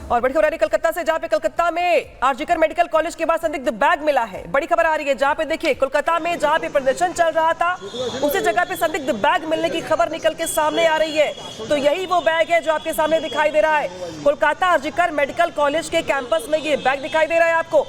और बड़ी खबर आ रही है कोलकाता से, जहां पे कोलकाता में आरजीकर मेडिकल कॉलेज के बाद संदिग्ध बैग मिला है। बड़ी खबर आ रही है जहां पे देखिए कोलकाता में जहां पे प्रदर्शन चल रहा था उसी जगह पे संदिग्ध बैग मिलने की खबर निकल के सामने आ रही है। तो यही वो बैग है जो आपके सामने दिखाई दे रहा है। कोलकाता आरजीकर मेडिकल कॉलेज के कैंपस में ये बैग दिखाई दे रहा है आपको।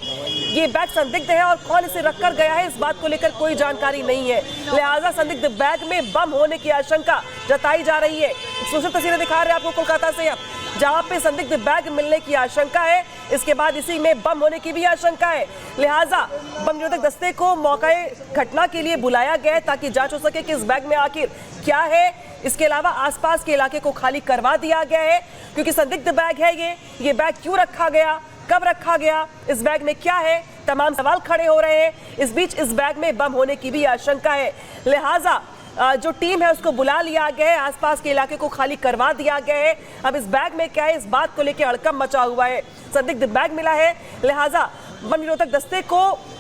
ये बैग संदिग्ध है और कौन इसे रखकर गया है इस बात को लेकर कोई जानकारी नहीं है, लिहाजा संदिग्ध बैग में बम होने की आशंका जताई जा रही है। सोशल तस्वीरें दिखा रहे हैं आपको कोलकाता से, जहां पे संदिग्ध बैग मिलने की आशंका है, इसके बाद इसी में बम होने की भी आशंका है। लिहाजा बम निरोधक दस्ते को मौके घटना के लिए बुलाया गया है ताकि जांच हो सके कि इस बैग में आखिर क्या है। इसके अलावा आसपास के इलाके को खाली करवा दिया गया है क्योंकि संदिग्ध बैग है ये बैग क्यों रखा गया, कब रखा गया, इस बैग में क्या है, तमाम सवाल खड़े हो रहे हैं। इस बीच इस बैग में बम होने की भी आशंका है, लिहाजा जो टीम है उसको बुला लिया गया है, आसपास के इलाके को खाली करवा दिया गया है। अब इस बैग में क्या है इस बात को लेकर हड़कंप मचा हुआ है। संदिग्ध बैग मिला है, लिहाजा बम निरोधक दस्ते को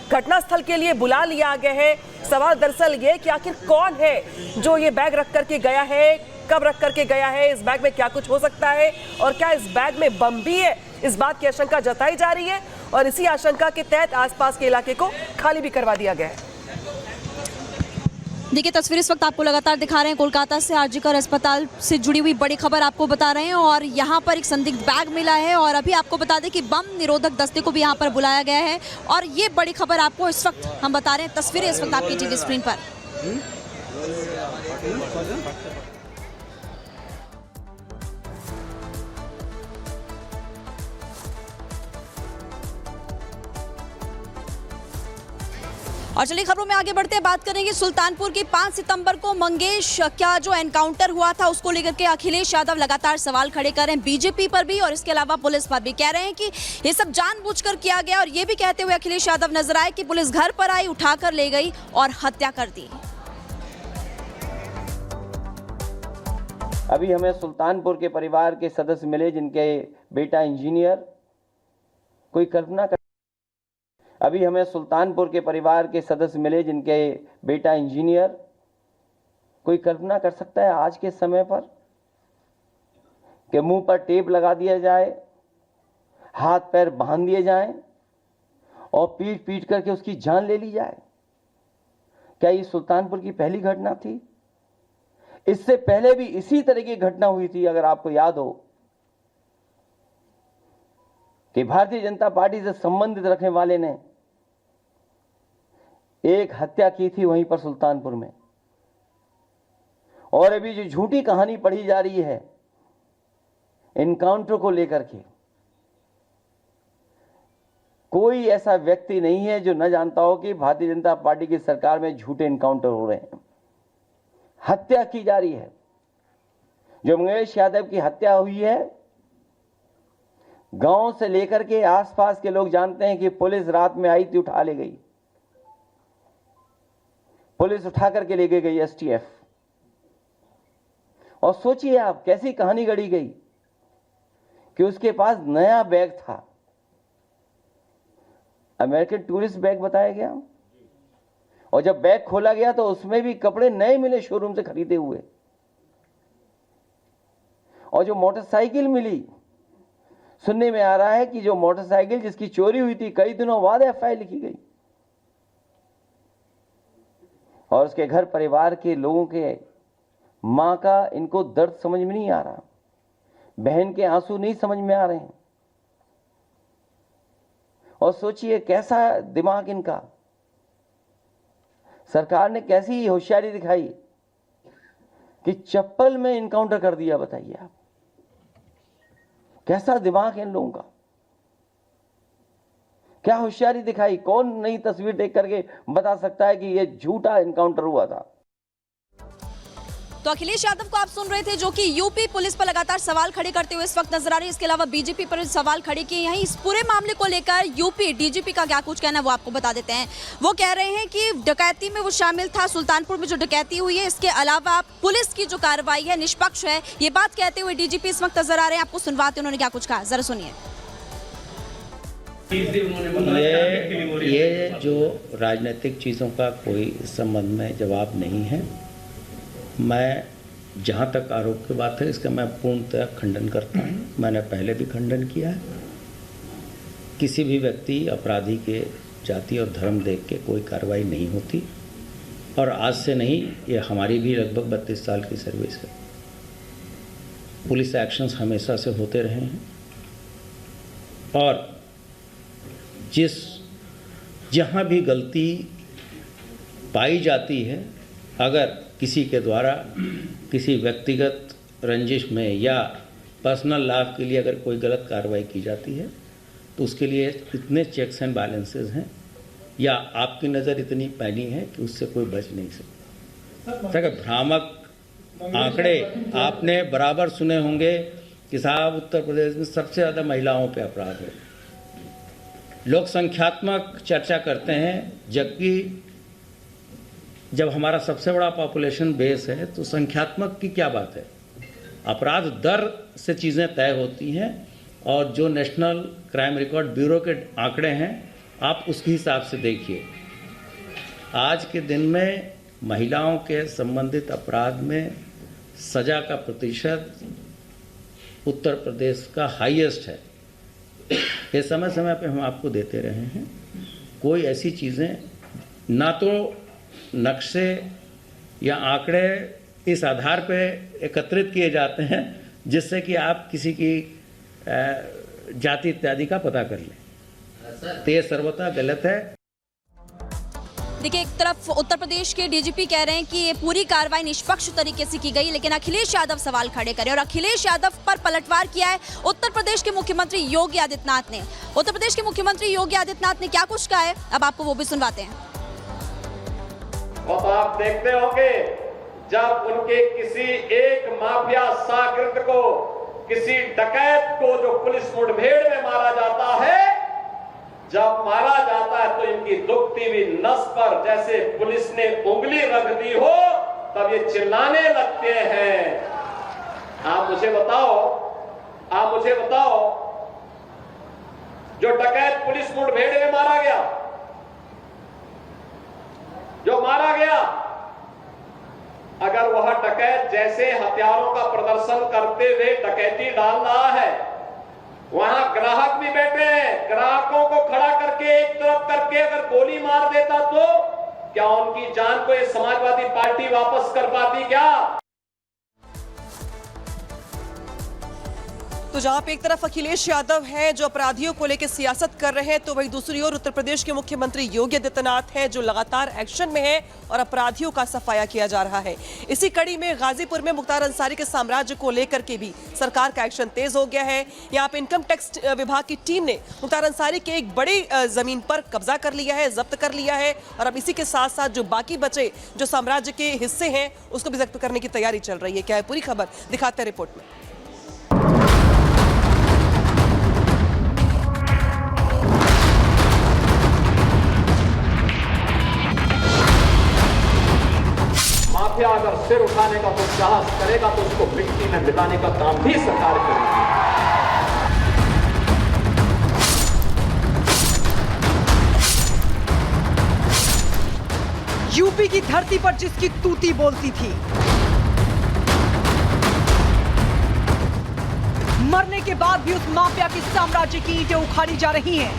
घटनास्थल के लिए बुला लिया गया है। सवाल दरअसल ये कि आखिर कौन है जो ये बैग रख करके गया है, कब रख करके गया है, इस बैग में क्या कुछ हो सकता है और क्या इस बैग में बम भी है, इस बात की आशंका जताई जा रही है और इसी आशंका के तहत आसपास के इलाके को खाली भी करवा दिया गया है। देखिए तस्वीर इस वक्त आपको लगातार दिखा रहे हैं कोलकाता से, आरजीकर अस्पताल से जुड़ी हुई बड़ी खबर आपको बता रहे हैं और यहाँ पर एक संदिग्ध बैग मिला है और अभी आपको बता दें कि बम निरोधक दस्ते को भी यहाँ पर बुलाया गया है और ये बड़ी खबर आपको इस वक्त हम बता रहे हैं, तस्वीरें इस वक्त आपकी टीवी स्क्रीन पर। और चलिए खबरों में आगे बढ़ते हैं, बात करेंगे सुल्तानपुर की 5 सितंबर को मंगेश क्या जो एनकाउंटर हुआ था उसको लेकर के अखिलेश यादव लगातार सवाल खड़े कर रहे हैं बीजेपी पर भी और इसके अलावा पुलिस पर भी। कह रहे हैं कि ये सब जानबूझकर किया गया और ये भी कहते हुए अखिलेश यादव नजर आए कि पुलिस घर पर आई, उठाकर ले गई और हत्या कर दी। अभी हमें सुल्तानपुर के परिवार के सदस्य मिले जिनके बेटा इंजीनियर, कोई कल्पना कर अभी हमें सुल्तानपुर के परिवार के सदस्य मिले जिनके बेटा इंजीनियर, कोई कल्पना कर सकता है आज के समय पर कि मुंह पर टेप लगा दिया जाए, हाथ पैर बांध दिए जाएं और पीट पीट करके उसकी जान ले ली जाए? क्या ये सुल्तानपुर की पहली घटना थी? इससे पहले भी इसी तरह की घटना हुई थी। अगर आपको याद हो कि भारतीय जनता पार्टी से संबंधित रखने वाले ने एक हत्या की थी वहीं पर सुल्तानपुर में, और अभी जो झूठी कहानी पढ़ी जा रही है एनकाउंटर को लेकर के, कोई ऐसा व्यक्ति नहीं है जो न जानता हो कि भारतीय जनता पार्टी की सरकार में झूठे एनकाउंटर हो रहे हैं, हत्या की जा रही है। जो मंगेश यादव की हत्या हुई है, गांव से लेकर के आसपास के लोग जानते हैं कि पुलिस रात में आई थी, उठा ले गई, पुलिस उठा करके लेके गई एसटीएफ। और सोचिए आप कैसी कहानी गढ़ी गई कि उसके पास नया बैग था, अमेरिकन टूरिस्ट बैग बताया गया, और जब बैग खोला गया तो उसमें भी कपड़े नए मिले शोरूम से खरीदे हुए। और जो मोटरसाइकिल मिली, सुनने में आ रहा है कि जो मोटरसाइकिल जिसकी चोरी हुई थी कई दिनों बाद एफआईआर लिखी गई और उसके घर परिवार के लोगों के मां का इनको दर्द समझ में नहीं आ रहा, बहन के आंसू नहीं समझ में आ रहे हैं। और सोचिए कैसा दिमाग इनका, सरकार ने कैसी होशियारी दिखाई कि चप्पल में इनकाउंटर कर दिया। बताइए आप कैसा दिमाग है इन लोगों का, क्या होशियारी दिखाई। कौन नई तस्वीर देख करके बता सकता है कि यह झूठा इनकाउंटर हुआ था। तो अखिलेश यादव को आप सुन रहे थे जो कि यूपी पुलिस पर लगातार सवाल खड़े करते हुए इस वक्त नजर आ रही है। इसके अलावा बीजेपी पर सवाल खड़े किए हैं। इस पूरे मामले को लेकर यूपी डीजीपी का क्या कुछ कहना है वो आपको बता देते हैं। वो कह रहे हैं कि डकैती में वो शामिल था, सुल्तानपुर में जो डकैती हुई है, इसके अलावा पुलिस की जो कार्रवाई है निष्पक्ष है, ये बात कहते हुए डीजीपी इस वक्त नजर आ रहे हैं। आपको सुनवाते उन्होंने क्या कुछ कहा, जरा सुनिए। ये जो राजनीतिक चीज़ों का कोई संबंध में जवाब नहीं है। मैं जहाँ तक आरोप की बात है, इसका मैं पूर्णतः खंडन करता हूँ। मैंने पहले भी खंडन किया है। किसी भी व्यक्ति अपराधी के जाति और धर्म देख के कोई कार्रवाई नहीं होती, और आज से नहीं, ये हमारी भी लगभग 32 साल की सर्विस है। पुलिस एक्शंस हमेशा से होते रहे हैं, और जहाँ भी गलती पाई जाती है, अगर किसी के द्वारा किसी व्यक्तिगत रंजिश में या पर्सनल लाभ के लिए अगर कोई गलत कार्रवाई की जाती है, तो उसके लिए इतने चेक्स एंड बैलेंसेस हैं, या आपकी नज़र इतनी पैनी है कि उससे कोई बच नहीं सकता। भ्रामक आंकड़े आपने बराबर सुने होंगे कि साहब उत्तर प्रदेश में सबसे ज़्यादा महिलाओं पे अपराध है। लोग संख्यात्मक चर्चा करते हैं, जबकि जब हमारा सबसे बड़ा पॉपुलेशन बेस है तो संख्यात्मक की क्या बात है। अपराध दर से चीज़ें तय होती हैं, और जो नेशनल क्राइम रिकॉर्ड ब्यूरो के आंकड़े हैं, आप उसके हिसाब से देखिए। आज के दिन में महिलाओं के संबंधित अपराध में सजा का प्रतिशत उत्तर प्रदेश का हाईएस्ट है। ये समय समय पे हम आपको देते रहे हैं। कोई ऐसी चीज़ें ना तो नक्शे या आंकड़े इस आधार पे एकत्रित किए जाते हैं जिससे कि आप किसी की जाति इत्यादि का पता कर लें, तो ये सर्वथा गलत है। देखिए, एक तरफ उत्तर प्रदेश के डीजीपी कह रहे हैं कि ये पूरी कार्रवाई निष्पक्ष तरीके से की गई, लेकिन अखिलेश यादव सवाल खड़े करे, और अखिलेश यादव पर पलटवार किया है उत्तर प्रदेश के मुख्यमंत्री योगी आदित्यनाथ ने। उत्तर प्रदेश के मुख्यमंत्री योगी आदित्यनाथ ने क्या कुछ कहा है, अब आपको वो भी सुनवाते हैं। और आप देखते होंगे, जब उनके किसी एक माफिया शागिर्द को, किसी डकैत को जो पुलिस मुठभेड़ में मारा जाता है, जब मारा जाता है तो इनकी दुखती हुई नस पर जैसे पुलिस ने उंगली रख दी हो, तब ये चिल्लाने लगते हैं। आप मुझे बताओ, जो डकैत पुलिस मुठभेड़ में मारा गया, अगर वह डकैत जैसे हथियारों का प्रदर्शन करते हुए डकैती डाल रहा है, वहां ग्राहक भी बैठे हैं, ग्राहकों को खड़ा करके एक तरफ करके अगर गोली मार देता तो क्या उनकी जान को ये समाजवादी पार्टी वापस कर पाती क्या? तो जहां पे एक तरफ अखिलेश यादव हैं जो अपराधियों को लेकर सियासत कर रहे हैं, तो वहीं दूसरी ओर उत्तर प्रदेश के मुख्यमंत्री योगी आदित्यनाथ हैं जो लगातार एक्शन में हैं और अपराधियों का सफाया किया जा रहा है। इसी कड़ी में गाजीपुर में मुख्तार अंसारी के साम्राज्य को लेकर के भी सरकार का एक्शन तेज हो गया है। यहाँ पे इनकम टैक्स विभाग की टीम ने मुख्तार अंसारी के एक बड़ी जमीन पर कब्जा कर लिया है, जब्त कर लिया है, और अब इसी के साथ साथ जो बाकी बचे जो साम्राज्य के हिस्से हैं उसको भी जब्त करने की तैयारी चल रही है। क्या है पूरी खबर, दिखाते हैं रिपोर्ट में। माफिया अगर सिर उठाने का कुछ साहस करेगा तो उसको मिट्टी में मिलाने का काम भी सरकार करेगी। यूपी की धरती पर जिसकी तूती बोलती थी, मरने के बाद भी उस माफिया की साम्राज्य की ईंटें उखाड़ी जा रही हैं।